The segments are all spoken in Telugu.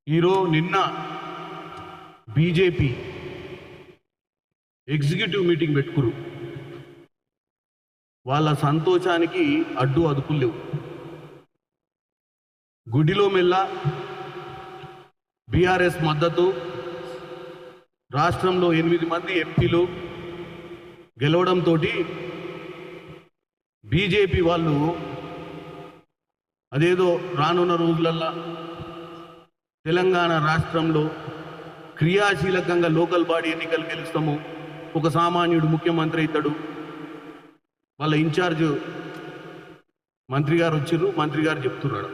నిన్న బీజేపీ ఎగ్జిక్యూటివ్ మీటింగ్ పెట్టుకురు. వాళ్ళ సంతోషానికి అడ్డు అదుపులు లేవు. గుడిలో మెల్ల బీఆర్ఎస్ మద్దతు, రాష్ట్రంలో 8 మంది ఎంపీలు గెలవడంతో బీజేపీ వాళ్ళు అదేదో రానున్న రోజులల్లో తెలంగాణ రాష్ట్రంలో క్రియాశీలకంగా లోకల్ బాడీ ఎన్నికలు గెలుస్తాము, ఒక సామాన్యుడు ముఖ్యమంత్రి అవుతాడు, వాళ్ళ ఇన్ఛార్జ్ మంత్రి గారు వచ్చిర్రు, మంత్రి గారు చెప్తున్నాడు.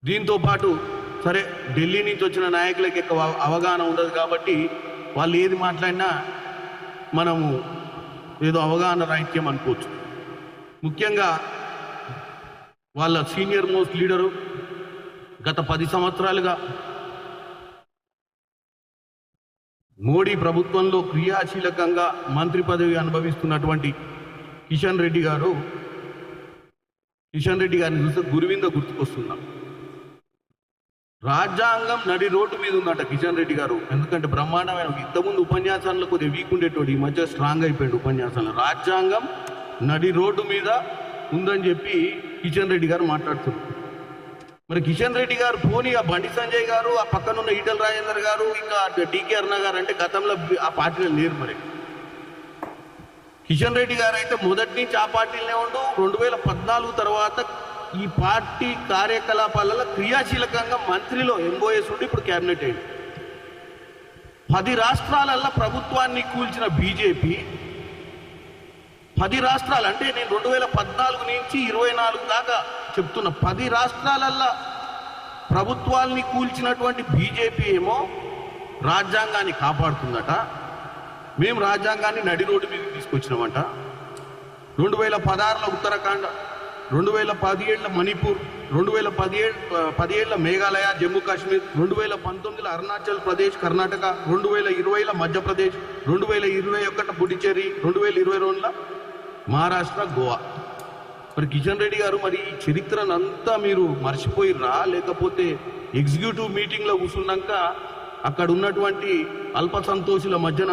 దీంతో పాటు సరే ఢిల్లీ నుంచి వచ్చిన నాయకులకి ఎక్కువ అవగాహన ఉండదు కాబట్టి వాళ్ళు ఏది మాట్లాడినా మనము ఏదో అవగాహన రాహిత్యం అనుకోవచ్చు. ముఖ్యంగా వాళ్ళ సీనియర్ మోస్ట్ లీడరు గత 10 సంవత్సరాలుగా మోడీ ప్రభుత్వంలో క్రియాశీలకంగా మంత్రి పదవి అనుభవిస్తున్నటువంటి కిషన్ రెడ్డి గారిని చూస్తే గురువింద గుర్తుకొస్తున్నాం. రాజ్యాంగం నడి రోడ్డు మీద ఉందట కిషన్ రెడ్డి గారు. ఎందుకంటే బ్రహ్మాండమైన ఇంతకుముందు ఉపన్యాసాలను కొద్దిగా వీక్ ఉండేటోడు, ఈ మధ్య స్ట్రాంగ్ అయిపోయాడు ఉపన్యాసాలు. రాజ్యాంగం నడి రోడ్డు మీద ఉందని చెప్పి కిషన్ రెడ్డి గారు మాట్లాడుతున్నారు. మరి కిషన్ రెడ్డి గారు పోనీ ఆ బండి సంజయ్ గారు, ఆ పక్కనున్న ఈటల రాజేందర్ గారు, ఇంకా డికే అరుణ గారు అంటే గతంలో ఆ పార్టీలో లేరు. మరి కిషన్ రెడ్డి గారు అయితే మొదటి నుంచి ఆ పార్టీలోనే ఉండు. 2014 తర్వాత ఈ పార్టీ కార్యకలాపాలలో క్రియాశీలకంగా మంత్రిలో ఎంఓఎస్ ఉండి ఇప్పుడు క్యాబినెట్ అయింది. 10 రాష్ట్రాలలో ప్రభుత్వాన్ని కూల్చిన బీజేపీ 10 రాష్ట్రాలు అంటే నేను 2014 నుంచి 24 దాకా చెప్తున్న 10 రాష్ట్రాలల్లో ప్రభుత్వాల్ని కూల్చినటువంటి బీజేపీ ఏమో రాజ్యాంగాన్ని కాపాడుతుందట. మేము రాజ్యాంగాన్ని నడి రోడ్డు మీద తీసుకొచ్చినామంట. 2016లో ఉత్తరాఖండ్, 2017లో మణిపూర్, 2017లో మేఘాలయ, జమ్మూ కాశ్మీర్, 2019లో అరుణాచల్ ప్రదేశ్, కర్ణాటక, 2020లో మధ్యప్రదేశ్, 2021 పుదుచ్చేరి, 2022లో మహారాష్ట్ర, గోవా. మరి కిషన్ రెడ్డి గారు మరి ఈ చరిత్రనంతా మీరు మర్చిపోయిర్రా, లేకపోతే ఎగ్జిక్యూటివ్ మీటింగ్లో కూర్చున్నాక అక్కడ ఉన్నటువంటి అల్ప సంతోషుల మధ్యన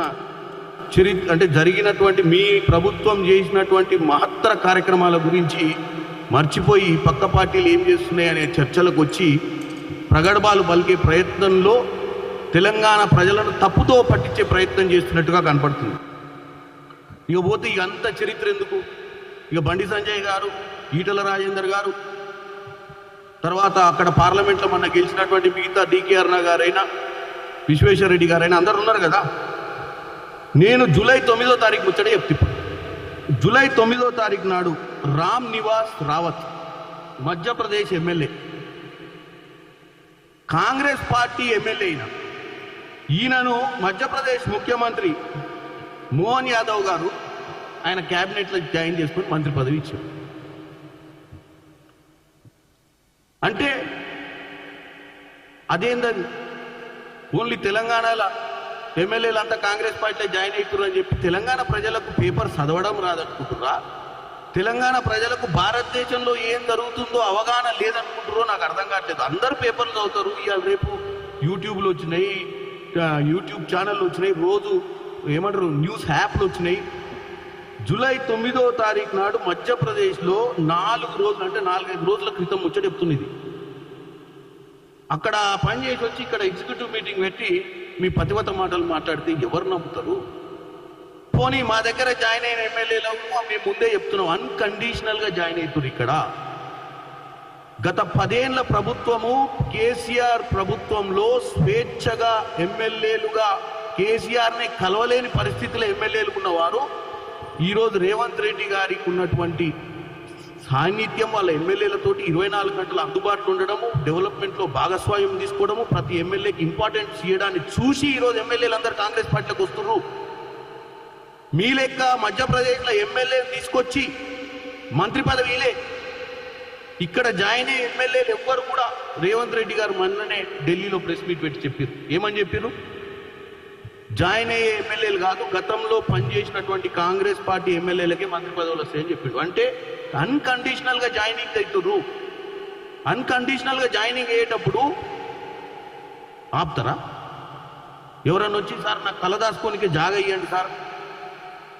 అంటే జరిగినటువంటి మీ ప్రభుత్వం చేసినటువంటి మహత్తర కార్యక్రమాల గురించి మర్చిపోయి పక్క పార్టీలు ఏం చేస్తున్నాయి అనే చర్చలకు వచ్చి ప్రగడబాలు పలికే ప్రయత్నంలో తెలంగాణ ప్రజలను తప్పుతో పట్టించే ప్రయత్నం చేస్తున్నట్టుగా కనపడుతుంది. ఇక పోతే ఇక అంత చరిత్ర ఎందుకు? ఇక బండి సంజయ్ గారు, ఈటల రాజేందర్ గారు, తర్వాత అక్కడ పార్లమెంట్లో మొన్న గెలిచినటువంటి మిగతా డికే అరుణ గారైనా, విశ్వేశ్వర రెడ్డి గారైనా అందరు ఉన్నారు కదా. నేను జూలై 9వ తారీఖు ముచ్చట చెప్తా. జూలై 9వ తారీఖు నాడు Ram Nivas Rawat Madhya Pradesh MLA, Congress party MLA అయిన ఈయనను మధ్యప్రదేశ్ ముఖ్యమంత్రి మోహన్ యాదవ్ గారు ఆయన క్యాబినెట్లో జాయిన్ చేసుకుని మంత్రి పదవి ఇచ్చారు. అంటే అదేందని ఓన్లీ తెలంగాణలో ఎమ్మెల్యేలు అంతా కాంగ్రెస్ పార్టీలో జాయిన్ అవుతున్నారని చెప్పి తెలంగాణ ప్రజలకు పేపర్ చదవడం రాదనుకుంటుర్రా? తెలంగాణ ప్రజలకు భారతదేశంలో ఏం జరుగుతుందో అవగాహన లేదనుకుంటుర్రో నాకు అర్థం కావట్లేదు. అందరు పేపర్లు చదువుతారు. ఇవాళ రేపు యూట్యూబ్లు వచ్చినాయి, యూట్యూబ్ ఛానళ్ళు వచ్చినాయి, రోజు ఏమంటారు న్యూస్ యాప్లు వచ్చినాయి. జూలై 9వ తారీఖు నాడు మధ్యప్రదేశ్లో 4 రోజులు అంటే 4-5 రోజుల క్రితం ముచ్చట చెప్తున్నది. అక్కడ పని చేసి వచ్చి ఇక్కడ ఎగ్జిక్యూటివ్ మీటింగ్ పెట్టి మీ పతివత మాటలు మాట్లాడితే ఎవరు నమ్ముతారు? పోనీ మా దగ్గర జాయిన్ అయిన ఎమ్మెల్యేలకు మేము ముందే చెప్తున్నాం, అన్కండిషనల్గా జాయిన్ అవుతారు. ఇక్కడ గత 10 ఏళ్ల ప్రభుత్వము కేసీఆర్ ప్రభుత్వంలో స్వేచ్ఛగా ఎమ్మెల్యేలుగా కేసీఆర్ని కలవలేని పరిస్థితిలో ఎమ్మెల్యేలు ఉన్నవారు ఈరోజు రేవంత్ రెడ్డి గారికి ఉన్నటువంటి సాన్నిధ్యం, వాళ్ళ ఎమ్మెల్యేలతోటి 24 గంటలు అందుబాటులో ఉండడము, డెవలప్మెంట్లో భాగస్వామ్యం తీసుకోవడము, ప్రతి ఎమ్మెల్యేకి ఇంపార్టెన్స్ చేయడాన్ని చూసి ఈరోజు ఎమ్మెల్యేలు అందరూ కాంగ్రెస్ పార్టీలోకి వస్తున్నారు. మీ లెక్క మధ్యప్రదేశ్లో ఎమ్మెల్యేలు తీసుకొచ్చి మంత్రి పదవిలే ఇక్కడ జాయిన్ అయ్యే ఎమ్మెల్యేలు ఎవ్వరు కూడా రేవంత్ రెడ్డి గారు మొన్ననే ఢిల్లీలో ప్రెస్ మీట్ పెట్టి చెప్పారు. ఏమని చెప్పారు? జాయిన్ అయ్యే ఎమ్మెల్యేలు కాదు, గతంలో పనిచేసినటువంటి కాంగ్రెస్ పార్టీ ఎమ్మెల్యేలకే మంత్రి పదవులు వస్తాయని చెప్పాడు. అంటే అన్కండిషనల్గా జాయినింగ్ అవుతున్నారు. అన్కండిషనల్గా జాయినింగ్ అయ్యేటప్పుడు ఆపుతారా? ఎవరన్నా వచ్చి సార్ నాకు కలదాసుకోనికి జాగ ఇవ్వండి సార్,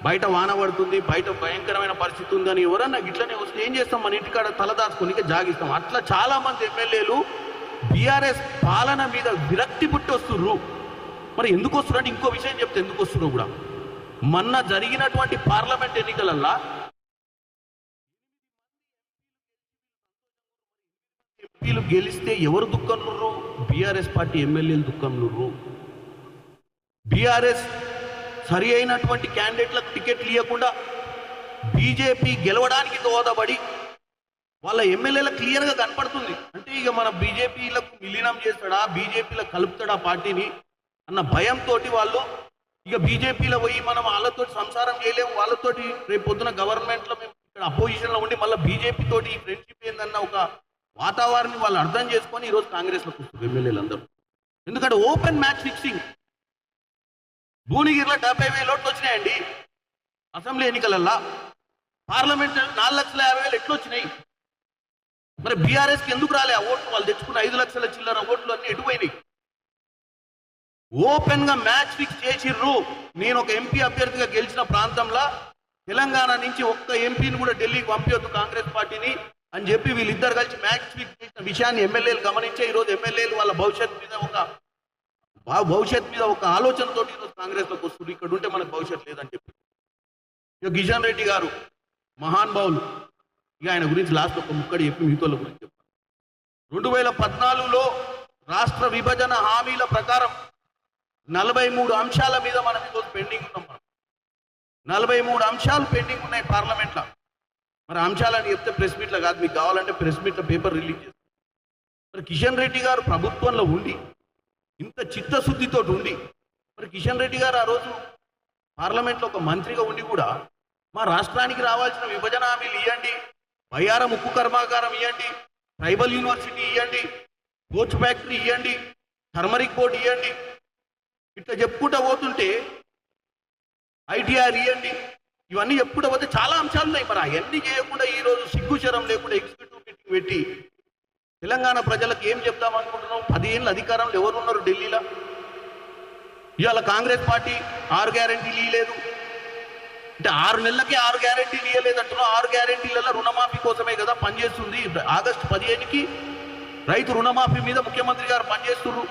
బయట వాన పడుతుంది, బయట భయంకరమైన పరిస్థితి ఉందని ఎవరన్నా ఇట్లనే వస్తే ఏం చేస్తాం? మన ఇంటికాడ తలదాచుకోనికి జాగిస్తాం. అట్లా చాలా మంది ఎమ్మెల్యేలు బీఆర్ఎస్ పాలన మీద విరక్తి పుట్టి వస్తుర్రు. మరి ఎందుకు వస్తున్నారు అంటే ఇంకో విషయం చెప్తే ఎందుకు వస్తున్నారు కూడా, మొన్న జరిగినటువంటి పార్లమెంట్ ఎన్నికలల్లా ఎంపీలు గెలిస్తే ఎవరు దుఃఖంలో? బీఆర్ఎస్ పార్టీ ఎమ్మెల్యేలు దుఃఖంలో. బీఆర్ఎస్ సరి అయినటువంటి క్యాండిడేట్లకు టికెట్లు ఇవ్వకుండా బీజేపీ గెలవడానికి దోహదపడి వాళ్ళ ఎమ్మెల్యేలకు క్లియర్గా కనపడుతుంది. అంటే ఇక మన బీజేపీలకు విలీనం చేస్తాడా, బీజేపీలో కలుపుతాడా పార్టీని అన్న భయంతో వాళ్ళు ఇక బీజేపీలో పోయి మనం వాళ్ళతో సంసారం చేయలేము, వాళ్ళతోటి రేపు పొద్దున గవర్నమెంట్లో మేము ఇక్కడ అపోజిషన్లో ఉండి మళ్ళీ బీజేపీ తోటి ఫ్రెండ్షిప్ ఏందన్న ఒక వాతావరణం వాళ్ళు అర్థం చేసుకొని ఈరోజు కాంగ్రెస్లోకి వస్తుంది ఎమ్మెల్యేలు అందరూ. ఎందుకంటే ఓపెన్ మ్యాచ్ ఫిక్సింగ్. భువనగిరిలో 70,000 ఓట్లు వచ్చినాయండి అసెంబ్లీ ఎన్నికలల్లా. పార్లమెంట్ 4,50,000 ఎట్లు వచ్చినాయి? మరి బీఆర్ఎస్కి ఎందుకు రాలే ఆ ఓట్లు? వాళ్ళు తెచ్చుకున్న 5 లక్షల చిల్లర ఓట్లు అన్ని ఎటుపోయినాయి? ఓపెన్ గా మ్యాచ్ ఫిక్స్ చేసిర్రు. నేను ఒక ఎంపీ అభ్యర్థిగా గెలిచిన ప్రాంతంలో తెలంగాణ నుంచి ఒక్క ఎంపీని కూడా ఢిల్లీకి పంపించొద్దు కాంగ్రెస్ పార్టీని అని చెప్పి వీళ్ళిద్దరు కలిసి మ్యాచ్ ఫిక్స్ చేసిన విషయాన్ని ఎమ్మెల్యేలు గమనించే ఈరోజు ఎమ్మెల్యేలు వాళ్ళ భవిష్యత్తు మీద ఒక ఆలోచనతో ఈరోజు కాంగ్రెస్లోకి వస్తుంది. ఇక్కడ ఉంటే మనకు భవిష్యత్తు లేదని చెప్పి ఇక కిషన్ రెడ్డి గారు మహానుభావులు, ఇక ఆయన గురించి లాస్ట్ ఒక ముక్కడి చెప్పి మిగతాల గురించి చెప్పారు. 2014లో రాష్ట్ర విభజన హామీల ప్రకారం 43 అంశాల మీద మనం ఈరోజు పెండింగ్ ఉన్నాం. మనం 43 అంశాలు పెండింగ్ ఉన్నాయి పార్లమెంట్లో. మరి అంశాలని చెప్తే ప్రెస్ మీట్లో కాదు, మీకు కావాలంటే ప్రెస్ మీట్లో పేపర్ రిలీజ్ చేస్తారు. మరి కిషన్ రెడ్డి గారు ప్రభుత్వంలో ఉండి ఇంత చిత్తశుద్ధితో ఉండి మరి కిషన్ రెడ్డి గారు ఆ రోజు పార్లమెంట్లో ఒక మంత్రిగా ఉండి కూడా మా రాష్ట్రానికి రావాల్సిన విభజన హామీలు ఇవ్వండి, బయ్యారం ఉక్కు కర్మాగారం ఇవ్వండి, ట్రైబల్ యూనివర్సిటీ ఇవ్వండి, కోచ్ ఫ్యాక్టరీ ఇవ్వండి, టర్మరిక్ బోర్డు ఇవ్వండి, ఇట్లా చెప్పుకుంటూ పోతుంటే ఐటీఆర్ ఇవ్వండి, ఇవన్నీ చెప్పుకుంటూ పోతే చాలా అంశాలు ఉన్నాయి. మరి అవన్నీ చేయకుండా ఈరోజు సిగ్గుచరం లేకుండా ఎగ్జిక్యూటివ్ మీటింగ్ పెట్టి తెలంగాణ ప్రజలకు ఏం చెప్తాం అనుకుంటున్నాం? 10 ఏళ్ళ అధికారంలో ఎవరు ఉన్నారు ఢిల్లీలో? ఇవాళ కాంగ్రెస్ పార్టీ 6 గ్యారెంటీలు ఇవ్వలేదు అంటే 6 నెలలకే 6 గ్యారెంటీలు ఇవ్వలేదంటున్నాం. 6 గ్యారెంటీలలో రుణమాఫీ కోసమే కదా పనిచేస్తుంది. ఆగస్టు 15కి రైతు రుణమాఫీ మీద ముఖ్యమంత్రి గారు పనిచేస్తున్నారు.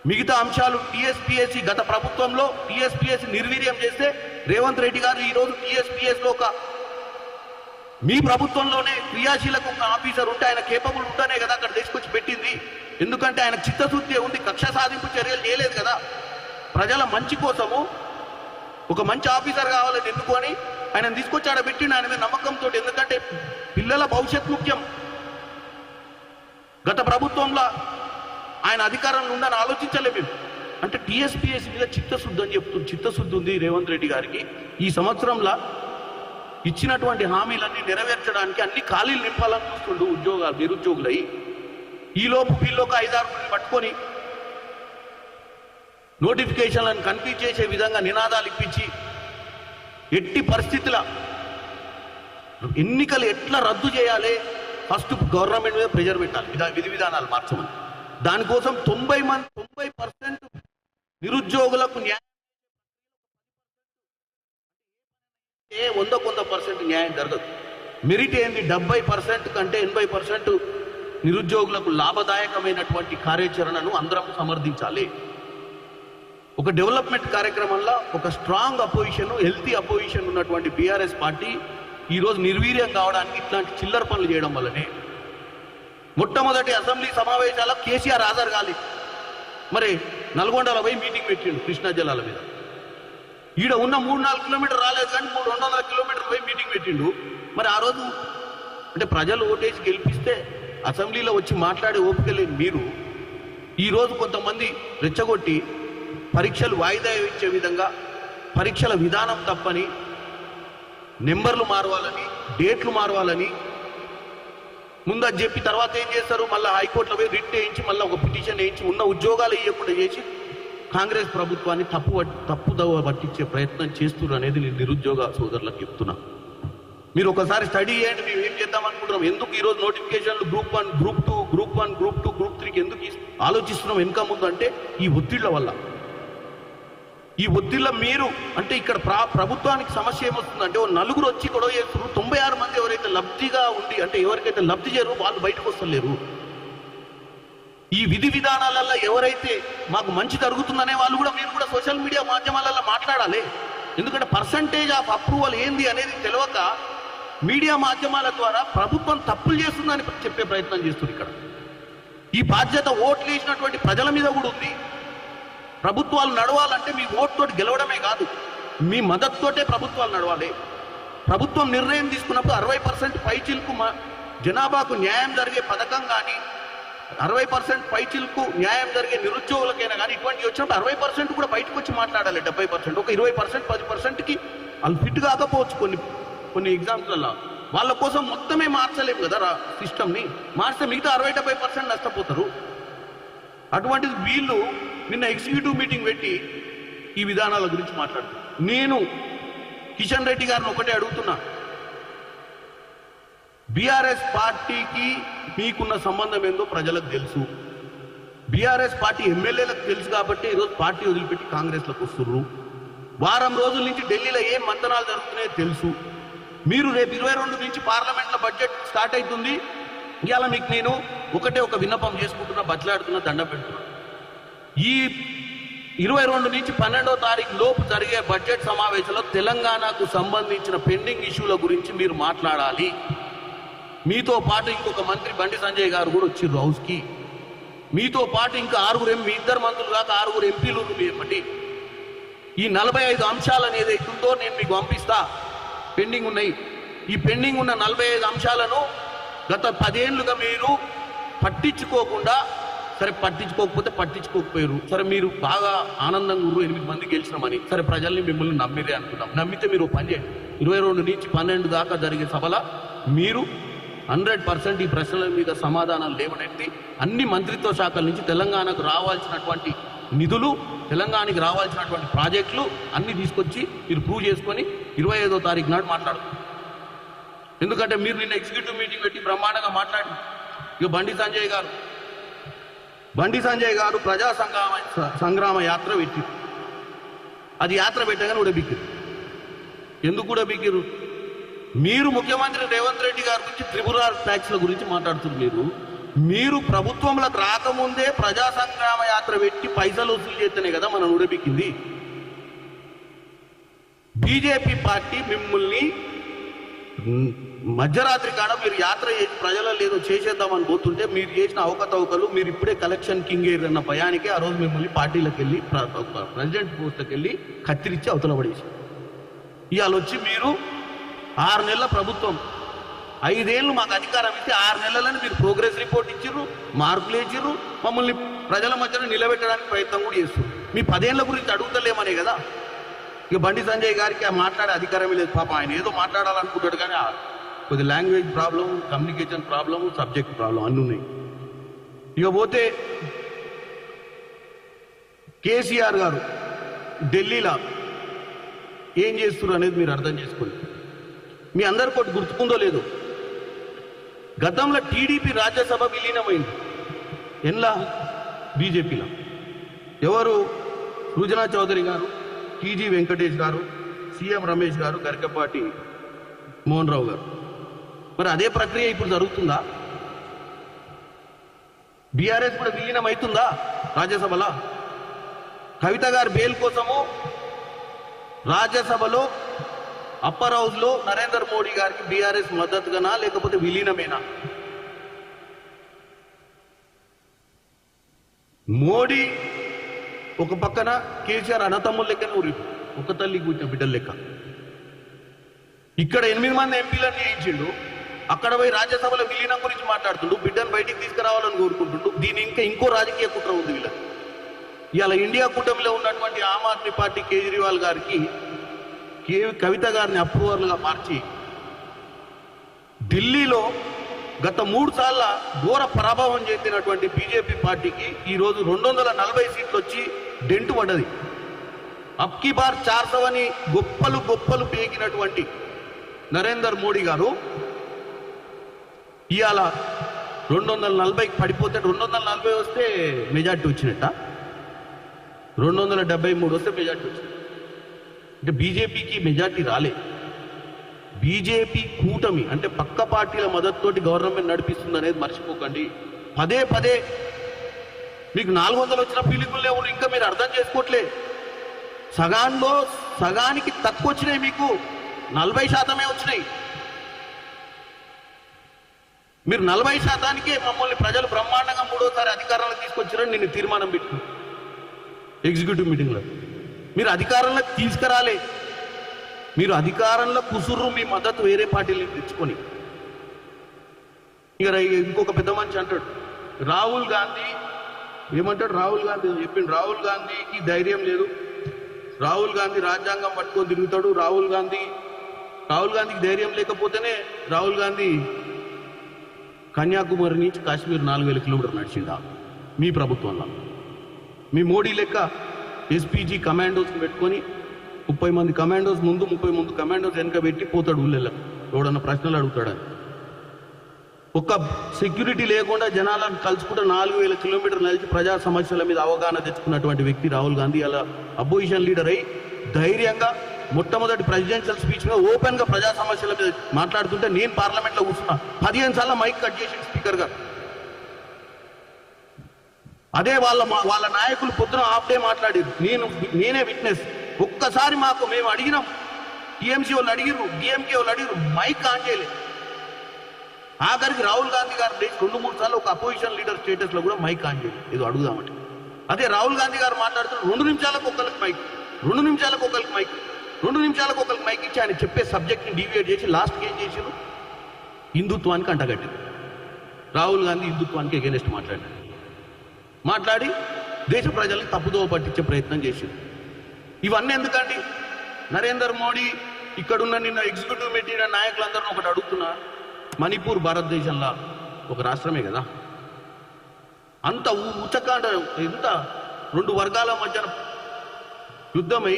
మిగతా అంశాలు టీఎస్పీఎస్సీ గత ప్రభుత్వంలో టీఎస్పీఎస్సీ నిర్వీర్యం చేస్తే రేవంత్ రెడ్డి గారు ఈరోజు టీఎస్పీఎస్లో ఒక మీ ప్రభుత్వంలోనే క్రియాశీలకు ఒక ఆఫీసర్ ఉంటే ఆయన కేపబుల్ ఉంటేనే కదా అక్కడ తీసుకొచ్చి పెట్టింది. ఎందుకంటే ఆయన చిత్తశుద్ధి ఉంది, కక్ష సాధింపు చర్యలు చేయలేదు కదా. ప్రజల మంచి కోసము ఒక మంచి ఆఫీసర్ కావాలని ఎన్నుకొని ఆయన తీసుకొచ్చి ఆడ పెట్టిండు ఆయన మీద నమ్మకంతో. ఎందుకంటే పిల్లల భవిష్యత్ ముఖ్యం. గత ప్రభుత్వంలో ఆయన అధికారంలో ఉందని ఆలోచించలే మేము. అంటే టీఎస్పీఎస్ మీద చిత్తశుద్ధి అని చెప్తుంది. చిత్తశుద్ధి ఉంది రేవంత్ రెడ్డి గారికి. ఈ సంవత్సరంలో ఇచ్చినటువంటి హామీలన్నీ నెరవేర్చడానికి అన్ని ఖాళీలు నింపాలని చూస్తుండు నిరుద్యోగులై. ఈలోపు వీళ్ళు ఒక 5-6 పట్టుకొని నోటిఫికేషన్లను కన్ఫ్యూజ్ చేసే విధంగా నినాదాలు ఇప్పించి ఎట్టి పరిస్థితుల ఎన్నికలు ఎట్లా రద్దు చేయాలి, ఫస్ట్ గవర్నమెంట్ మీద ప్రెజర్ పెట్టాలి, విధి విధానాలు మార్చమని. దానికోసం 90% నిరుద్యోగులకు న్యాయం 100% న్యాయం జరగదు. మెరిట్ ఏంది? 70% కంటే 80% నిరుద్యోగులకు లాభదాయకమైనటువంటి కార్యాచరణను అందరం సమర్థించాలి. ఒక డెవలప్మెంట్ కార్యక్రమంలో ఒక స్ట్రాంగ్ అపోజిషన్, హెల్తీ అపోజిషన్ ఉన్నటువంటి బీఆర్ఎస్ పార్టీ ఈరోజు నిర్వీర్యం కావడానికి ఇట్లాంటి చిల్లర పనులు చేయడం వల్లనే. మొట్టమొదటి అసెంబ్లీ సమావేశాలకు కేసీఆర్ హాజరు కాలి. మరి నల్గొండలో పోయి మీటింగ్ పెట్టిండు కృష్ణా జలాల మీద. ఈడ ఉన్న 3-4 కిలోమీటర్ రాలేదు కానీ 200 కిలోమీటర్లు పోయి మీటింగ్ పెట్టిండు. మరి ఆ రోజు అంటే ప్రజలు ఓటేసి గెలిపిస్తే అసెంబ్లీలో వచ్చి మాట్లాడే ఓపిక లేని మీరు ఈరోజు కొంతమంది రెచ్చగొట్టి పరీక్షలు వాయిదా ఇచ్చే విధంగా పరీక్షల విధానం తప్పని, నెంబర్లు మారవాలని, డేట్లు మారవాలని ముందు అది చెప్పి తర్వాత ఏం చేస్తారు? మళ్ళీ హైకోర్టులో పోయి రిట్ వేయించి మళ్ళీ ఒక పిటిషన్ వేయించి ఉన్న ఉద్యోగాలు ఇవ్వకుండా చేసి కాంగ్రెస్ ప్రభుత్వాన్ని తప్పుదవ పట్టించే ప్రయత్నం చేస్తున్నారు అనేది నేను నిరుద్యోగ సోదరులకు చెప్తున్నా. మీరు ఒకసారి స్టడీ చేయండి. మేము ఏం చేద్దాం అనుకుంటున్నాం? ఎందుకు ఈరోజు నోటిఫికేషన్లు group 1, group 2, group 1, group 2, group 3కి ఎందుకు ఆలోచిస్తున్నాం వెనుక ముందు అంటే ఈ ఒత్తిళ్ల వల్ల. ఈ ఒత్తిళ్ల మీరు అంటే ఇక్కడ ప్రభుత్వానికి సమస్య ఏమొస్తుందంటే ఓ నలుగురు వచ్చి గొడవ చేస్తున్నారు, 96 మంది ఎవరైతే లబ్ధిగా ఉండి అంటే ఎవరికైతే లబ్ధి చేయరు వాళ్ళు బయటకు వస్తలేరు. ఈ విధి విధానాలలో ఎవరైతే మాకు మంచి జరుగుతుందనే వాళ్ళు కూడా మీరు కూడా సోషల్ మీడియా మాధ్యమాలలో మాట్లాడాలి. ఎందుకంటే పర్సంటేజ్ ఆఫ్ అప్రూవల్ ఏంది అనేది తెలియక మీడియా మాధ్యమాల ద్వారా ప్రభుత్వం తప్పులు చేస్తుందని చెప్పే ప్రయత్నం చేస్తుంది. ఇక్కడ ఈ బాధ్యత ఓట్లు వేసినటువంటి ప్రజల మీద కూడా ఉంది. ప్రభుత్వాలు నడవాలంటే మీ ఓటుతోటి గెలవడమే కాదు, మీ మద్దతుతోటే ప్రభుత్వాలు నడవాలి. ప్రభుత్వం నిర్ణయం తీసుకున్నప్పుడు 60% పైచిలకు జనాభాకు న్యాయం జరిగే పథకం కానీ 60% పైచిలకు న్యాయం జరిగే నిరుద్యోగులకైనా కానీ ఇటువంటి వచ్చినప్పుడు 60% కూడా బయటకు వచ్చి మాట్లాడాలి. 70% ఒక 20% 10%కి వాళ్ళు ఫిట్ కాకపోవచ్చు కొన్ని ఎగ్జామ్స్లలో. వాళ్ళ కోసం మొత్తమే మార్చలేము కదా సిస్టమ్ని. మార్చితే మిగతా 60-70% నష్టపోతారు. అటువంటిది వీళ్ళు నిన్న ఎగ్జిక్యూటివ్ మీటింగ్ పెట్టి ఈ విధానాల గురించి మాట్లాడుతున్నారు. నేను కిషన్ రెడ్డి గారిని ఒకటే అడుగుతున్నా, బీఆర్ఎస్ పార్టీకి మీకున్న సంబంధం ఏందో ప్రజలకు తెలుసు. బీఆర్ఎస్ పార్టీ ఎమ్మెల్యేలకు తెలుసు కాబట్టి ఈరోజు పార్టీ వదిలిపెట్టి కాంగ్రెస్లకు వస్తున్నారు. వారం రోజుల నుంచి ఢిల్లీలో ఏం మంతనాలు జరుగుతున్నాయో తెలుసు. మీరు రేపు 22 నుంచి పార్లమెంట్లో బడ్జెట్ స్టార్ట్ అవుతుంది. ఇవాళ మీకు నేను ఒక విన్నపం చేసుకుంటున్నా, బట్లాడుతున్నా, దండ పెడుతున్నా. ఈ 22 నుంచి 12వ తారీఖు లోపు జరిగే బడ్జెట్ సమావేశంలో తెలంగాణకు సంబంధించిన పెండింగ్ ఇష్యూల గురించి మీరు మాట్లాడాలి. మీతో పాటు ఇంకొక మంత్రి బండి సంజయ్ గారు కూడా వచ్చిర్రు హౌస్కి. మీతో పాటు ఇంకా 6 మీ ఇద్దరు మంత్రులు కాక 6 ఎంపీలు మీపటి. ఈ 45 అంశాలను ఏదైతుందో నేను మీకు పంపిస్తా. పెండింగ్ ఉన్నాయి. ఈ పెండింగ్ ఉన్న 45 అంశాలను గత 10 ఏళ్లుగా మీరు పట్టించుకోకుండా, సరే పట్టించుకోకపోతే పట్టించుకోకపోయారు, సరే మీరు బాగా ఆనందంగా 8 మంది గెలిచినామని సరే ప్రజల్ని మిమ్మల్ని నమ్మిరే అనుకున్నాం. నమ్మితే మీరు పని చేయండి. 22 నుంచి 12 దాకా జరిగే సభల మీరు 100% ఈ ప్రశ్నల మీద సమాధానాలు లేవనెత్తి అన్ని మంత్రిత్వ శాఖల నుంచి తెలంగాణకు రావాల్సినటువంటి నిధులు, తెలంగాణకి రావాల్సినటువంటి ప్రాజెక్టులు అన్ని తీసుకొచ్చి మీరు ప్రూవ్ చేసుకొని 25వ తారీఖు నాడు మాట్లాడు. ఎందుకంటే మీరు నిన్న ఎగ్జిక్యూటివ్ మీటింగ్ పెట్టి బ్రహ్మాండంగా మాట్లాడి ఇక బండి సంజయ్ గారు ప్రజా సంగ్రామ యాత్ర పెట్టి అది యాత్ర పెట్టగానే ఉడబిక్కిరు. ఎందుకు ఉడబిక్కిరు? మీరు ముఖ్యమంత్రి రేవంత్ రెడ్డి గారి గురించి త్రిపుర ట్యాక్స్ల గురించి మాట్లాడుతున్నారు. మీరు ప్రభుత్వంలోకి రాకముందే ప్రజా సంగ్రామ యాత్ర పెట్టి పైసలు వసూలు చేస్తేనే కదా మనం ఉడబిక్కింది. బీజేపీ పార్టీ మిమ్మల్ని మధ్యరాత్రి కాడ మీరు యాత్ర చేసి ప్రజలలో ఏదో చేసేద్దామని పోతుంటే మీరు చేసిన అవకతవకలు, మీరు ఇప్పుడే కలెక్షన్ కింగ్ అన్న భయానికి ఆ రోజు మిమ్మల్ని పార్టీలకు వెళ్ళి ప్రెసిడెంట్ పోస్ట్కి వెళ్ళి కత్తిరించి అవతల పడేసి ఇవాళ వచ్చి మీరు 6 నెలల ప్రభుత్వం 5 ఏళ్ళు మాకు అధికారం ఇస్తే 6 నెలలని మీరు ప్రోగ్రెస్ రిపోర్ట్ ఇచ్చిర్రు, మార్కులు ఇచ్చిర్రు, మమ్మల్ని ప్రజల మధ్యన నిలబెట్టడానికి ప్రయత్నం కూడా చేస్తారు. మీ 10 ఏళ్ల గురించి అడుగుతలేమనే కదా. ఇక బండి సంజయ్ గారికి మాట్లాడే అధికారమే లేదు పాపం. ఆయన ఏదో మాట్లాడాలనుకుంటాడు కానీ కొద్ది language problem, communication problem, subject problem అన్నీ ఉన్నాయి. ఇక పోతే కేసీఆర్ గారు ఢిల్లీలో ఏం చేస్తున్నారు అనేది మీరు అర్థం చేసుకోండి. మీ అందరికీ ఒకటి గుర్తుకుందో లేదో, గతంలో టీడీపీ రాజ్యసభ విలీనమైంది. ఎన్లా? బీజేపీలో. ఎవరు? సృజనా చౌదరి గారు, టీజీ వెంకటేష్ గారు, సీఎం రమేష్ గారు, గరికపాటి మోహన్ రావు గారు. మరి అదే ప్రక్రియ ఇప్పుడు జరుగుతుందా? బీఆర్ఎస్ కూడా విలీనం అవుతుందా రాజ్యసభలో? కవిత గారి బెయిల్ కోసము రాజ్యసభలో అప్పర్ హౌస్లో నరేంద్ర మోడీ గారికి బీఆర్ఎస్ మద్దతుగానా లేకపోతే విలీనమేనా? మోడీ ఒక పక్కన, కేసీఆర్ అన్నతమ్ముల లెక్కన ఊరి ఒక తల్లి కూర్చున్న బిడ్డల లెక్క. ఇక్కడ 8 మంది ఎంపీలను చేయించిండు, అక్కడ పోయి రాజ్యసభలో విలీనం గురించి మాట్లాడుతుండు, బిడ్డను బయటికి తీసుకురావాలని కోరుకుంటుండు. దీని ఇంకో రాజకీయ కుట్ర ఉంది వీళ్ళ. ఇవాళ ఇండియా కూటమిలో ఉన్నటువంటి ఆమ్ ఆద్మీ పార్టీ కేజ్రీవాల్ గారికి కవిత గారిని అప్రూవర్లుగా మార్చి ఢిల్లీలో గత 3 సార్ల ఘోర ప్రభావం చెందినటువంటి బీజేపీ పార్టీకి ఈరోజు 240 సీట్లు వచ్చి డెంటు పడ్డది. అబ్కీ బార్ 400 అని గొప్పలు పేకినటువంటి నరేంద్ర మోడీ గారు ఇవాళ 240కి పడిపోతే 240 వస్తే మెజార్టీ వచ్చినట్ట, 273 వస్తే మెజార్టీ వచ్చినట్టు. అంటే బీజేపీకి మెజార్టీ రాలే. బీజేపీ కూటమి అంటే పక్క పార్టీల మద్దతుతోటి గవర్నమెంట్ నడిపిస్తుంది అనేది మర్చిపోకండి. పదే పదే మీకు 400 వచ్చిన పీలికలు లేవు, ఇంకా మీరు అర్థం చేసుకోవట్లే. సగానికి తక్కువ వచ్చినాయి, మీకు 40% వచ్చినాయి. మీరు 40%కే మమ్మల్ని ప్రజలు బ్రహ్మాండంగా 3వసారి అధికారంలో తీసుకొచ్చారని నేను తీర్మానం పెట్టుకున్నాను ఎగ్జిక్యూటివ్ మీటింగ్లో. మీరు అధికారంలోకి తీసుకురాలే, మీరు అధికారంలో కుసుర్రు, మీ మద్దతు వేరే పార్టీలను తెచ్చుకొని. ఇక ఇంకొక పెద్ద మనిషి అంటాడు రాహుల్ గాంధీ, ఏమంటాడు రాహుల్ గాంధీ చెప్పిండు, రాహుల్ గాంధీకి ధైర్యం లేదు, రాహుల్ గాంధీ రాజ్యాంగం పట్టుకొని తిరుగుతాడు, రాహుల్ గాంధీకి ధైర్యం లేకపోతేనే రాహుల్ గాంధీ కన్యాకుమారి నుంచి కాశ్మీర్ 4000 కిలోమీటర్లు నడిచిండా మీ ప్రభుత్వంలో. మీ మోడీ లెక్క ఎస్పీజీ కమాండోస్ పెట్టుకొని 30 మంది కమాండోస్ ముందు 30 మంది కమాండోస్ వెనక పెట్టి పోతాడు ఊళ్ళల్లో, ఎవడన్నా ప్రశ్నలు అడుగుతాడని. ఒక్క సెక్యూరిటీ లేకుండా జనాలను కలుసుకుంటే 4000 కిలోమీటర్లు నడిచి ప్రజా సమస్యల మీద అవగాహన తెచ్చుకున్నటువంటి వ్యక్తి రాహుల్ గాంధీ. అలా అపోజిషన్ లీడర్ అయి ధైర్యంగా మొట్టమొదటి ప్రెసిడెన్షియల్ స్పీచ్ మీద ఓపెన్ గా ప్రజా సమస్యల మీద మాట్లాడుతుంటే నేను పార్లమెంట్ లో కూర్చున్నా, 15 సార్లు మైక్ కట్ చేసి స్పీకర్ గారు. అదే వాళ్ళ నాయకులు పొద్దున హాఫ్ డే మాట్లాడారు, నేనే విట్నెస్. ఒక్కసారి మేము అడిగినాం, టీఎంసీ వాళ్ళు అడిగిరు, డిఎంకే వాళ్ళు అడిగిరు, మైక్ ఆన్ చేయలేదు. ఆఖరికి రాహుల్ గాంధీ గారు 2-3 సార్లు ఒక అపోజిషన్ లీడర్ స్టేటస్ లో కూడా మైక్ ఆన్ చేయలేదు, ఏదో అడుగుదామంటే. అదే రాహుల్ గాంధీ గారు మాట్లాడుతున్నారు 2 నిమిషాలకు ఒకరికి మైక్, 2 నిమిషాలకు ఒకరికి మైక్, 2 నిమిషాలకు ఒకరికి మైక్ ఇచ్చి ఆయన చెప్పే సబ్జెక్ట్ని డీవియేట్ చేసి లాస్ట్కి ఏం చేశారు, హిందుత్వానికి అంటగట్టారు. రాహుల్ గాంధీ హిందుత్వానికి ఎగెనెస్ట్ మాట్లాడి దేశ ప్రజల్ని తప్పుదోవ పట్టించే ప్రయత్నం చేశారు. ఇవన్నీ ఎందుకండి? నరేంద్ర మోడీ ఇక్కడున్న నిన్న ఎగ్జిక్యూటివ్ మీటింగ్ నాయకులందరూ ఒకటి అడుగుతున్నా, మణిపూర్ భారతదేశంలో ఒక రాష్ట్రమే కదా, అంత ఉచకాండ ఎంత 2 వర్గాల మధ్యన యుద్ధమై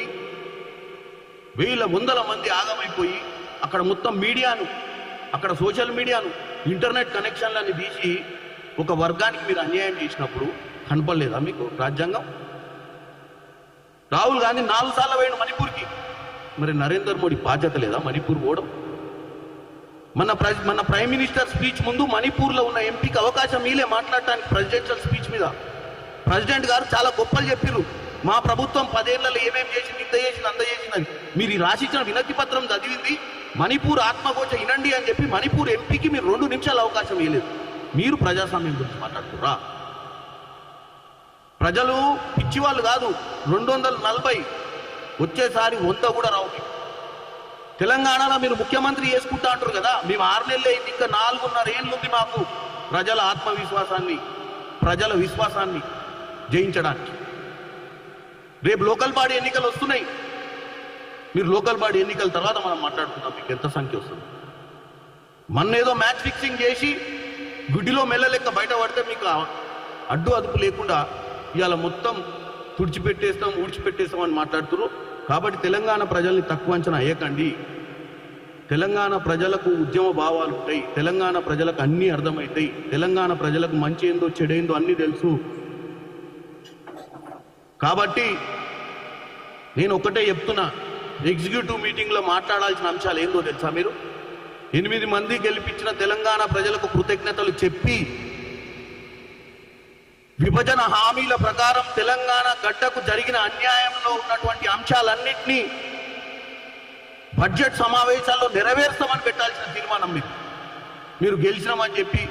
1,000 మంది ఆగమైపోయి అక్కడ మొత్తం మీడియాను, అక్కడ సోషల్ మీడియాను, ఇంటర్నెట్ కనెక్షన్లని తీసి ఒక వర్గానికి మీరు అన్యాయం చేసినప్పుడు కనపడలేదా మీకు రాజ్యాంగం? రాహుల్ గాంధీ 4 సార్లు పోయాడు మణిపూర్కి, మరి నరేంద్ర మోడీ బాధ్యత లేదా మణిపూర్ పోవడం? మన ప్రైమ్ మినిస్టర్ స్పీచ్ ముందు మణిపూర్లో ఉన్న ఎంపీకి అవకాశం మీలే మాట్లాడటానికి ప్రెసిడెన్షియల్ స్పీచ్ మీద. ప్రెసిడెంట్ గారు చాలా గొప్పలు చెప్పారు, మా ప్రభుత్వం 10 ఏళ్లలో ఏమేమి చేసింది, ఇంత చేసింది, అంత చేసిందని. మీరు రాసిచ్చిన వినతి పత్రం చదివింది మణిపూర్ ఆత్మఘోష వినండి అని చెప్పి మణిపూర్ ఎంపీకి మీరు 2 నిమిషాలు అవకాశం ఇవ్వలేదు. మీరు ప్రజాస్వామ్యం గురించి మాట్లాడుతుర్రా? ప్రజలు పిచ్చివాళ్ళు కాదు. 240 వచ్చేసారి 100 కూడా రావు. తెలంగాణలో మీరు ముఖ్యమంత్రి చేసుకుంటా అంటారు కదా, మేము 6 నెలలు అయింది, ఇంకా 4.5 ఏళ్ళు ఉంది మాకు ప్రజల ఆత్మవిశ్వాసాన్ని, ప్రజల విశ్వాసాన్ని జయించడానికి. రేపు లోకల్ బాడీ ఎన్నికలు వస్తున్నాయి, మీరు లోకల్ బాడీ ఎన్నికల తర్వాత మనం మాట్లాడుకుందాం మీకు ఎంత సంఖ్య వస్తుంది. మొన్న ఏదో మ్యాచ్ ఫిక్సింగ్ చేసి గుడ్డిలో మెల్ల లెక్క బయట పడితే మీకు అడ్డు అదుపు లేకుండా ఇవాళ మొత్తం తుడిచిపెట్టేస్తాం, ఊడ్చిపెట్టేస్తాం అని మాట్లాడుతున్నారు. కాబట్టి తెలంగాణ ప్రజల్ని తక్కువ అంచనా వేయకండి. తెలంగాణ ప్రజలకు ఉద్యమ భావాలు ఉంటాయి, తెలంగాణ ప్రజలకు అన్నీ అర్థమవుతాయి, తెలంగాణ ప్రజలకు మంచి ఏందో చెడైందో అన్నీ తెలుసు. కాబట్టి నేను ఒకటే చెప్తున్నా, ఎగ్జిక్యూటివ్ మీటింగ్లో మాట్లాడాల్సిన అంశాలు ఏందో తెలుసా? మీరు 8 మంది గెలిపించిన తెలంగాణ ప్రజలకు కృతజ్ఞతలు చెప్పి విభజన హామీల ప్రకారం తెలంగాణ గడ్డకు జరిగిన అన్యాయంలో ఉన్నటువంటి అంశాలన్నింటినీ బడ్జెట్ సమావేశాల్లో నెరవేర్స్తామని పెట్టాల్సిన తీర్మానం మీరు గెలిచినామని చెప్పి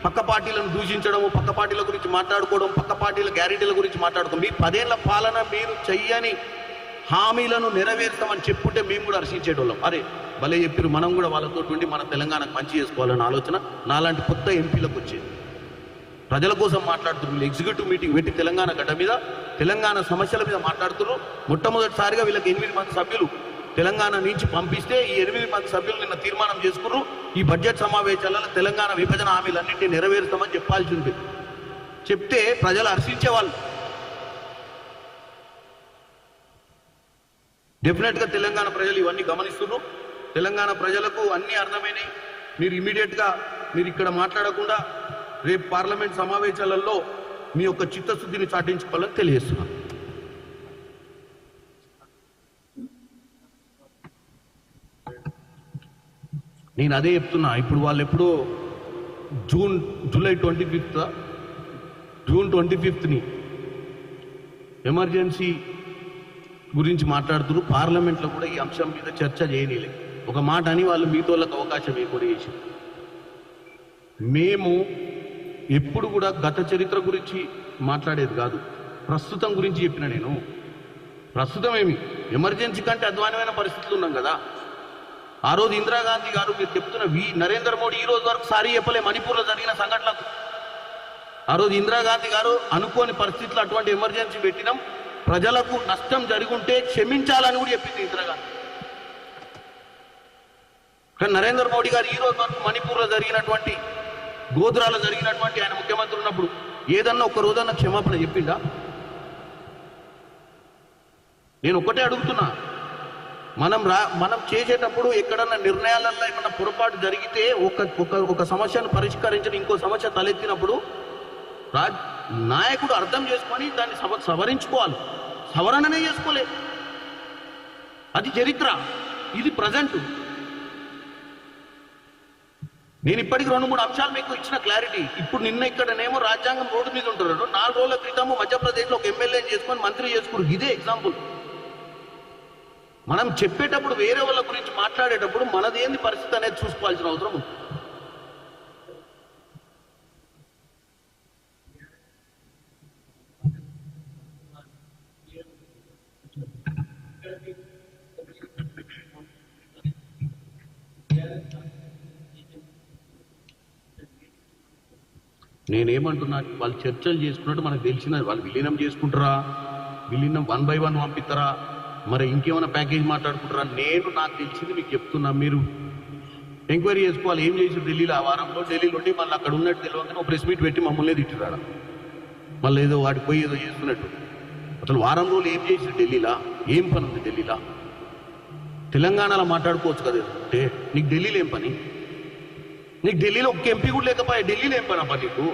పక్క పార్టీలను దూషించడం, పక్క పార్టీల గురించి మాట్లాడుకోవడం, పక్క పార్టీల గ్యారెంటీల గురించి మాట్లాడుకోవడం. మీ 10 ఏళ్ల పాలన మీరు చెయ్యని హామీలను నెరవేర్స్తామని చెప్పుంటే మేము కూడా హర్షించేటోళ్ళం. అరే భలే చెప్పారు, మనం కూడా వాళ్ళతో ఉండి మన తెలంగాణకు మంచి చేసుకోవాలన్న ఆలోచన నాలాంటి కొత్త ఎంపీలకు వచ్చేది. ప్రజల కోసం మాట్లాడుతున్నారు. ఎగ్జిక్యూటివ్ మీటింగ్ పెట్టి తెలంగాణ గడ్డ మీద తెలంగాణ సమస్యల మీద మాట్లాడుతున్నారు. మొట్టమొదటిసారిగా వీళ్ళకి 8 మంది సభ్యులు తెలంగాణ నుంచి పంపిస్తే ఈ 8 మంది సభ్యులు నిన్న తీర్మానం చేసుకున్నారు, ఈ బడ్జెట్ సమావేశాలలో తెలంగాణ విభజన హామీలన్నింటినీ నెరవేరుస్తామని చెప్పాల్సి ఉంది. చెప్తే ప్రజలు హర్షించేవాళ్ళు. డెఫినెట్గా తెలంగాణ ప్రజలు ఇవన్నీ గమనిస్తున్నారు. తెలంగాణ ప్రజలకు అన్నీ అర్థమైనాయి. మీరు ఇమీడియట్గా మీరు ఇక్కడ మాట్లాడకుండా రేపు పార్లమెంట్ సమావేశాలలో మీ యొక్క చిత్తశుద్ధిని చాటించుకోవాలని తెలియజేస్తున్నాను. నేను అదే చెప్తున్నా. ఇప్పుడు వాళ్ళు ఎప్పుడో జూన్ 25ని ఎమర్జెన్సీ గురించి మాట్లాడుతున్నారు. పార్లమెంట్లో కూడా ఈ అంశం మీద చర్చ చేయనీలే. ఒక మాట అని వాళ్ళు మీతోళ్ళకి అవకాశం ఏర్పడి చేసి, మేము ఎప్పుడు కూడా గత చరిత్ర గురించి మాట్లాడేది కాదు, ప్రస్తుతం గురించి చెప్పిన. నేను ప్రస్తుతం ఎమర్జెన్సీ కంటే అధ్వానమైన పరిస్థితులు ఉన్నాం కదా. ఆ రోజు ఇందిరాగాంధీ గారు మీరు చెప్తున్న నరేంద్ర మోడీ ఈ రోజు వరకు సారీ చెప్పలే మణిపూర్లో జరిగిన సంఘటనలకు. ఆ రోజు ఇందిరాగాంధీ గారు అనుకోని పరిస్థితులు అటువంటి ఎమర్జెన్సీ పెట్టినాం, ప్రజలకు నష్టం జరుగుంటే క్షమించాలని కూడా చెప్పింది ఇందిరాగాంధీ. కానీ నరేంద్ర మోడీ గారు ఈ రోజు వరకు మణిపూర్లో జరిగినటువంటి, గోధ్రాలో జరిగినటువంటి ఆయన ముఖ్యమంత్రి ఉన్నప్పుడు ఏదన్నా ఒక రోజన్నా క్షమాపణ చెప్పిందా? నేను ఒకటే అడుగుతున్నా, మనం చేసేటప్పుడు ఎక్కడన్నా నిర్ణయాలలో ఏమన్నా పొరపాటు జరిగితే ఒక సమస్యను పరిష్కరించిన ఇంకో సమస్య తలెత్తినప్పుడు నాయకుడు అర్థం చేసుకొని దాన్ని సవరించుకోవాలి. సవరణనే చేసుకోలే, అది చరిత్ర, ఇది ప్రజెంట్. నేను ఇప్పటికి 2-3 అంశాలు మీకు ఇచ్చిన క్లారిటీ. ఇప్పుడు నిన్న ఇక్కడనేమో రాజ్యాంగం రోడ్డు మీద ఉంటున్నాడు, 4 రోజుల క్రితము మధ్యప్రదేశ్లో ఒక ఎమ్మెల్యే చేసుకొని మంత్రి చేసుకున్నారు. ఇదే ఎగ్జాంపుల్. మనం చెప్పేటప్పుడు వేరే వాళ్ళ గురించి మాట్లాడేటప్పుడు మనదేంది పరిస్థితి అనేది చూసుకోవాల్సిన అవసరం ఉంది. నేనేమంటున్నా, వాళ్ళు చర్చలు చేసుకున్నట్టు మనకు తెలిసిన, వాళ్ళు విలీనం చేసుకుంటారా, విలీనం 1 by 1 పంపిస్తారా, మరి ఇంకేమైనా ప్యాకేజ్ మాట్లాడుకుంటారా? నాకు తెలిసింది మీకు చెప్తున్నా. మీరు ఎంక్వైరీ చేసుకోవాలి. ఏం చేసి ఢిల్లీలో ఆ వారంలో ఢిల్లీలో ఉండి మళ్ళీ అక్కడ ఉన్నట్టు తెలియదు ప్రెస్ మీట్ పెట్టి మమ్మల్ని తిట్టిరాడా, మళ్ళీ ఏదో వాడికి పోయి ఏదో చేస్తున్నట్టు. అసలు వారం రోజులు ఏం చేసి ఢిల్లీలో ఏం పని ఉంది? ఢిల్లీలో తెలంగాణలో మాట్లాడుకోవచ్చు కదా. అంటే నీకు ఢిల్లీలో ఏం పని? నీకు ఢిల్లీలో ఒక ఎంపీ కూడా లేకపోయా, ఢిల్లీలో ఏం పని అబ్బా నీకు?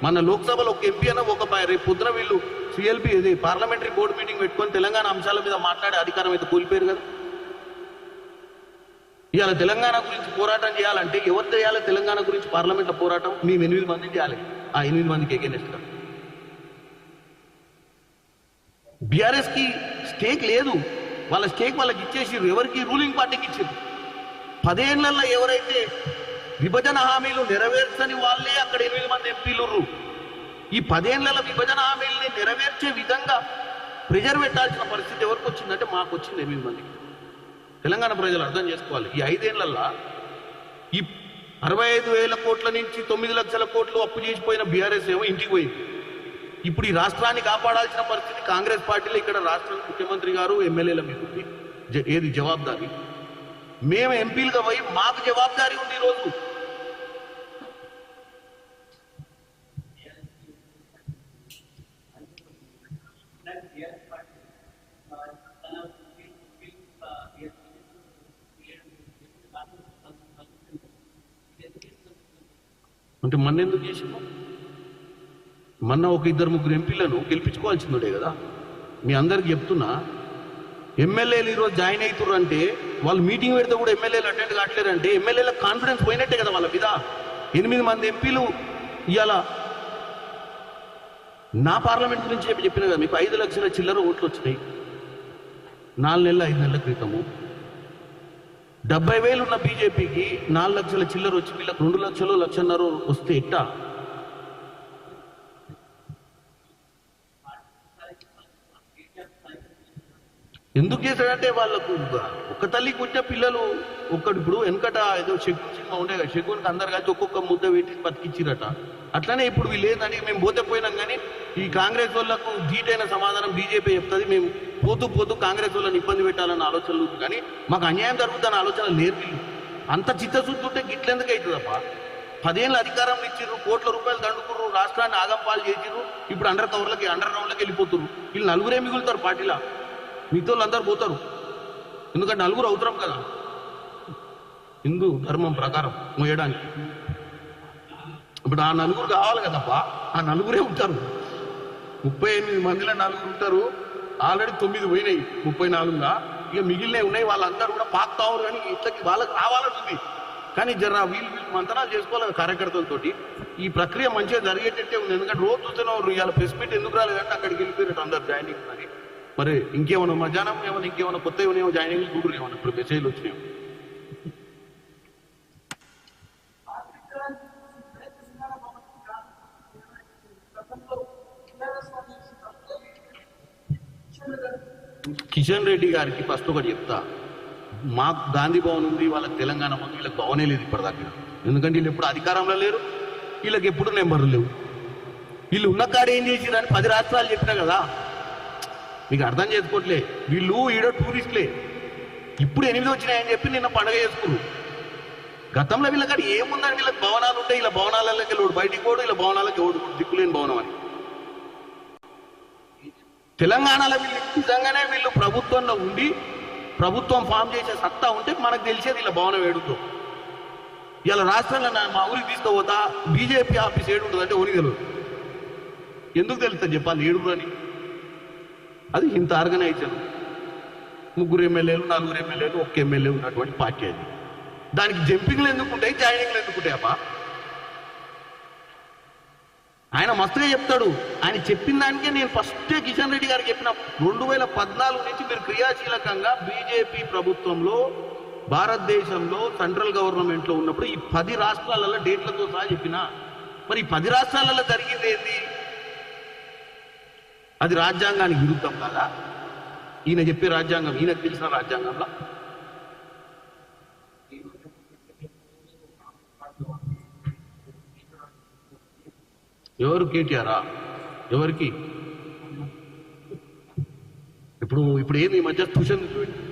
మన లోక్సభలో ఒక ఎంపీ అన్న ఒక రేపు పొద్దున వీళ్ళు సిఎల్పి ఇది పార్లమెంటరీ బోర్డు మీటింగ్ పెట్టుకొని తెలంగాణ అంశాల మీద మాట్లాడే అధికారం అయితే కోల్పోయారు కదా. ఇవాళ తెలంగాణ గురించి పోరాటం చేయాలంటే ఎవరు చేయాలి? తెలంగాణ గురించి పార్లమెంట్లో పోరాటం మేము 8 మంది చేయాలి. ఆ 8 మందికి ఎగెనెస్ట్ గా బీఆర్ఎస్ కి స్టేక్ లేదు. వాళ్ళ స్టేక్ వాళ్ళకి ఇచ్చేసారు. ఎవరికి? రూలింగ్ పార్టీకి ఇచ్చారు. 10 ఏళ్లలో ఎవరైతే విభజన హామీలు నెరవేర్చని వాళ్ళే అక్కడ 8 మంది ఎంపీలు. ఈ 10 ఏళ్ల విభజన హామీలని నెరవేర్చే విధంగా ప్రెజర్ పెట్టాల్సిన పరిస్థితి ఎవరికి వచ్చిందంటే మాకు వచ్చింది 8 మందికి. తెలంగాణ ప్రజలు అర్థం చేసుకోవాలి. ఈ 5 ఏళ్లలో ఈ 65,000 కోట్ల నుంచి 9 లక్షల కోట్లు అప్పు చేసిపోయిన బీఆర్ఎస్ ఏమో ఇంటికి పోయింది. ఇప్పుడు ఈ రాష్ట్రాన్ని కాపాడాల్సిన పరిస్థితి కాంగ్రెస్ పార్టీలో, ఇక్కడ రాష్ట్ర ముఖ్యమంత్రి గారు ఎమ్మెల్యేల మీద ఉంది. ఏది జవాబుదారీ? మేము ఎంపీలుగా పోయి మాకు జవాబుదారీ ఉంది. ఈరోజు అంటే మొన్న ఎందుకు చేసినావు? మొన్న ఒక 2-3 ఎంపీలను గెలిపించుకోవాల్సిందే కదా. మీ అందరికి చెప్తున్నా, ఎమ్మెల్యేలు ఈరోజు జాయిన్ అవుతున్నారు అంటే వాళ్ళు మీటింగ్ పెడితే కూడా ఎమ్మెల్యేలు అటెండ్ కావట్లేరంటే ఎమ్మెల్యేలకు కాన్ఫిడెన్స్ పోయినట్టే కదా వాళ్ళ మీద. 8 మంది ఎంపీలు ఇవాళ నా పార్లమెంట్ గురించి చెప్పిన కదా మీకు 5 లక్షల చిల్లర ఓట్లు వచ్చినాయి 4 నెలల 5 నెలల క్రితము. 70,000 ఉన్న బీజేపీకి 4 లక్షల చిల్లర వచ్చి వీళ్ళకి 2 లక్షలు 1,500,000 వస్తే ఎట్టా? ఎందుకు చేశాడంటే వాళ్ళకు ఒక తల్లి పుట్టిన పిల్లలు ఇప్పుడు వెనకట ఏదో శకున్ సినిమా ఉండే కదా, శకున్కి అందరు కలిసి ఒక్కొక్క ముద్ద పెట్టి బతికిచ్చిరట. అట్లనే ఇప్పుడు వీళ్ళు ఏందని మేము పోతే పోయినాం, కానీ ఈ కాంగ్రెస్ వాళ్ళకు ధీటైన సమాధానం బీజేపీ చెప్తుంది. మేము పోతూ కాంగ్రెస్ వాళ్ళని ఇబ్బంది పెట్టాలన్న ఆలోచనలు, కానీ మాకు అన్యాయం జరుగుతుందన్న ఆలోచన లేదు. అంత చిత్తశుద్ధి ఉంటే గిట్లెందుకు అవుతుందప్ప? 10 ఏళ్ళు అధికారం ఇచ్చిర్రు, కోట్ల రూపాయలు దండుకుర్రు, రాష్ట్రాన్ని ఆగంపాలు చేసిర్రు. ఇప్పుడు అండర్ గ్రౌండ్లోకి వెళ్ళిపోతున్నారు. వీళ్ళు 4 మిగులుతారు పార్టీలా, మిగతా అందరు పోతారు. ఎందుకంటే 4 అవసరం కదా హిందూ ధర్మం ప్రకారం మోయడానికి. ఇప్పుడు ఆ నలుగురు కావాలి కదప్పా, ఆ నలుగురే ఉంటారు. 38 మందిలో నలుగురు ఉంటారు. ఆల్రెడీ 9 పోయినాయి 34గా, ఇక మిగిలినవి ఉన్నాయి. వాళ్ళందరూ కూడా పాకుతావు, కానీ ఇట్లకి వాళ్ళకి రావాలని ఉంది. కానీ జర వీళ్ళు మంతనాలు చేసుకోవాలి కార్యకర్తలతోటి. ఈ ప్రక్రియ మంచిగా జరిగేటట్టే ఉంది. ఎందుకంటే రోజు చూస్తున్నారు ఇవాళ ప్రెస్ మీట్ ఎందుకు రాలేదంటే అక్కడికి వెళ్ళిపోయినట్టు అందరు జాయినింగ్ అని. మరి ఇంకేమన్నా మధ్యాహ్నం ఏమైనా ఇంకేమైనా కొత్త ఏమో జాయినింగ్ చూడరు, ఏమన్నా ఇప్పుడు మెసేజ్లు వచ్చినాయి. కిషన్ రెడ్డి గారికి ఫస్ట్ ఒకటి చెప్తా, మాకు గాంధీ భవన్ ఉంది, వాళ్ళకి తెలంగాణ ఉంది, వీళ్ళకి భవనే లేదు ఇప్పటిదాకా. ఎందుకంటే వీళ్ళు ఎప్పుడు అధికారంలో లేరు, వీళ్ళకి ఎప్పుడు నెంబర్లు లేవు. వీళ్ళు ఉన్న కాడ ఏం చేసిరని 10 రాష్ట్రాలు చెప్పినా కదా, మీకు అర్థం చేసుకోవట్లే. వీళ్ళు ఈడ టూరిస్టులే, ఇప్పుడు 8 వచ్చినాయని చెప్పి నిన్న పండుగ చేసుకున్నారు. గతంలో వీళ్ళకాడ ఏముందని వీళ్ళకి భవనాలు ఉంటాయి, ఇలా భవనాలకి ఓడు బయటికి పోడు, ఇలా భవనాలకి ఓడు దిక్కులేని భవనం అని. తెలంగాణలో వీళ్ళు నిజంగానే వీళ్ళు ప్రభుత్వంలో ఉండి ప్రభుత్వం ఫామ్ చేసే సత్తా ఉంటే మనకు తెలిసేది ఇలా భవనం ఏడుతో. ఇలా రాష్ట్రంలో మా ఊరికి తీసుకుపోతా బీజేపీ ఆఫీస్ ఏడుంటుందంటే ఊరికి తెలియదు. ఎందుకు తెలుస్తుంది చెప్పాలి ఏడుగురు అని? అది ఇంత ఆర్గనైజేషన్, 3 ఎమ్మెల్యేలు 4 ఎమ్మెల్యేలు 1 ఎమ్మెల్యే ఉన్నటువంటి పార్టీ అది. దానికి జంపింగ్లు ఎందుకుంటాయి, జాయినింగ్లు ఎందుకుంటాయి అబ్బా? ఆయన మస్తుగా చెప్తాడు. ఆయన చెప్పిన దానికే నేను ఫస్టే కిషన్ రెడ్డి గారికి చెప్పిన, 2014 నుంచి మీరు క్రియాశీలకంగా బీజేపీ ప్రభుత్వంలో భారతదేశంలో సెంట్రల్ గవర్నమెంట్లో ఉన్నప్పుడు ఈ 10 రాష్ట్రాలలో డేట్లతో సహా చెప్పిన. మరి ఈ 10 రాష్ట్రాలలో జరిగింది ఏంది? అది రాజ్యాంగానికి విరుద్ధం కాదా? ఈయన చెప్పే రాజ్యాంగం, ఈయనకు తెలిసిన రాజ్యాంగంలో ఎవరు కేటీఆరా? ఎవరికి? ఇప్పుడు ఏంది ఈ మధ్య ట్యూషన్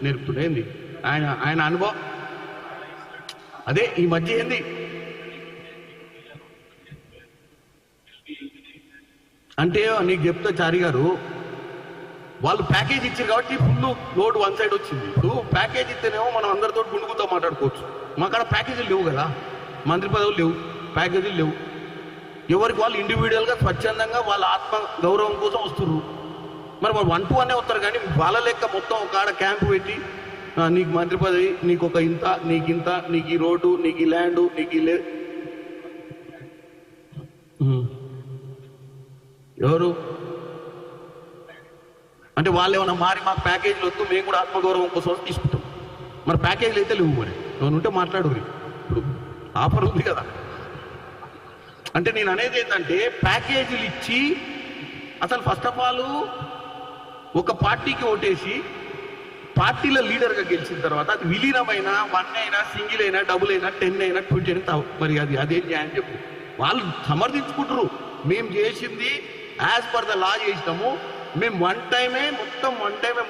నేర్పుతుండే ఏంది ఆయన అనుభవం? అదే ఈ మధ్య ఏంది అంటే నీకు చెప్తా చారి గారు, వాళ్ళు ప్యాకేజ్ ఇచ్చారు కాబట్టి ఫుల్ లోడ్ వన్ సైడ్ వచ్చింది. ఇప్పుడు ప్యాకేజ్ ఇస్తేనేమో మనం అందరితో గుండుగుతో మాట్లాడుకోవచ్చు. మాకాడ ప్యాకేజీలు లేవు కదా, మంత్రి పదవులు లేవు, ప్యాకేజీలు లేవు. ఎవరికి వాళ్ళు ఇండివిజువల్గా స్వచ్ఛందంగా వాళ్ళ ఆత్మ గౌరవం కోసం వస్తున్నారు. మరి వాళ్ళు 1 to 1 వస్తారు, కానీ వాళ్ళ లెక్క మొత్తం ఒక ఆడ క్యాంపు పెట్టి నీకు మంత్రి పదవి, నీకు ఒక ఇంత, నీకు ఈ రోడ్డు, నీకు ఈ ల్యాండు, నీకు ఈ ఎవరు అంటే వాళ్ళు ఏమైనా మారి మాకు ప్యాకేజీలు వద్దు, మేము కూడా ఆత్మగౌరవం కోసం తీసుకుంటాం. మరి ప్యాకేజీలు అయితే లేవు. మరి ఏమైనా ఉంటే మాట్లాడు. ఇప్పుడు ఆఫర్ ఉంది కదా. అంటే నేను అనేది ఏంటంటే ప్యాకేజీలు ఇచ్చి అసలు ఫస్ట్ ఆఫ్ ఆల్ ఒక పార్టీకి ఓటేసి పార్టీలో లీడర్గా గెలిచిన తర్వాత అది విలీనమైన 1 అయినా, సింగిల్ అయినా, డబుల్ అయినా, 10 అయినా, 20 అయినా, మరి అదేం న్యాయం చెప్పు? వాళ్ళు సమర్థించుకుంటారు. మేము చేసింది యాజ్ పర్ ద లా చేసినాము. మేము వన్ టైమే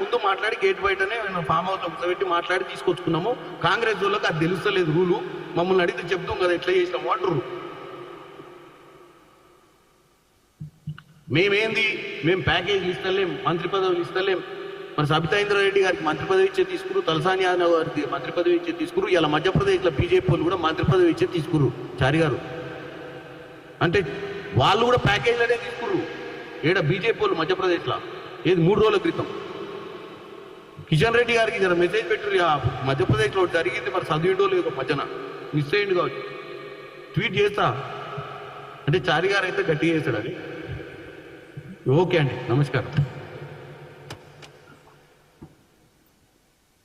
ముందు మాట్లాడి గేట్ బయటనే ఫామ్ హౌస్ కూర్చోబెట్టి మాట్లాడి తీసుకొచ్చుకున్నాము. కాంగ్రెస్ వాళ్ళకి అది తెలుస్తలేదు రూలు, మమ్మల్ని అడిగితే చెప్తాం కదా ఎట్లా చేసినాము అంటారు. మేము ప్యాకేజీలు ఇస్తలేం, మంత్రి పదవులు ఇస్తలేం. మరి సబితా ఇంద్రారెడ్డి గారికి మంత్రి పదవి ఇచ్చే తీసుకురు, తలసాని యాదవ్ గారికి మంత్రి పదవి ఇచ్చే తీసుకురు, ఇలా మధ్యప్రదేశ్లో బీజేపీ వాళ్ళు కూడా మంత్రి పదవి ఇచ్చే తీసుకురు చారి గారు. అంటే వాళ్ళు కూడా ప్యాకేజీలనే తీసుకురు. ఏడా బీజేపీ వాళ్ళు మధ్యప్రదేశ్లో ఏది 3 రోజుల క్రితం కిషన్ రెడ్డి గారికి జర మెసేజ్ పెట్టురు, మధ్యప్రదేశ్లో జరిగింది మరి చదివిండో లేదు, మధ్యన మిస్ అయ్యింది కావచ్చు, ట్వీట్ చేస్తా అంటే చారి గారు అయితే గట్టిగా చేస్తాడు. అది ఓకే అండి, నమస్కారం.